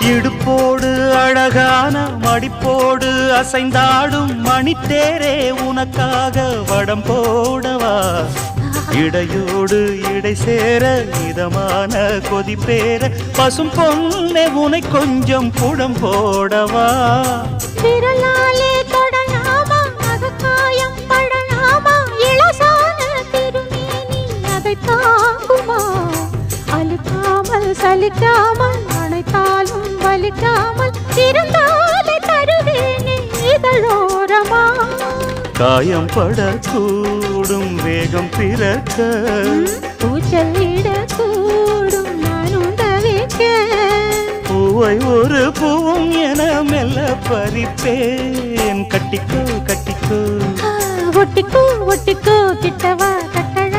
இடுப்போடு அழகான மடிப்போடு அசைந்தாடும் மணித்தேரே உனக்காக வடம் போடவா இடையோடு இடை சேர இதமான கொதிப்பேர பசும் பொண்ணே உனை கொஞ்சம் புடம் போடவா விரலாலே தொடலாமா அகக்காயம் படலாமா இளசான திருமேனி அதை தாங்குமா அழுக்காமல் சலிக்காமல் அணைத்தாலும் வலிக்காமல் இருந்தாலே தருவேனே இதழோரமா காயம் படக்கூடும் வேகம் பிறக்க பூச்சலிடக்கூடும் நானும் தவிக்க பூவை ஒரு பூவும் என மெல்ல பறிப்பேன் கட்டிக்கோ கட்டிக்கோ ஒட்டிக்கோ ஒட்டிக்கோ கிட்டவா கட்டழ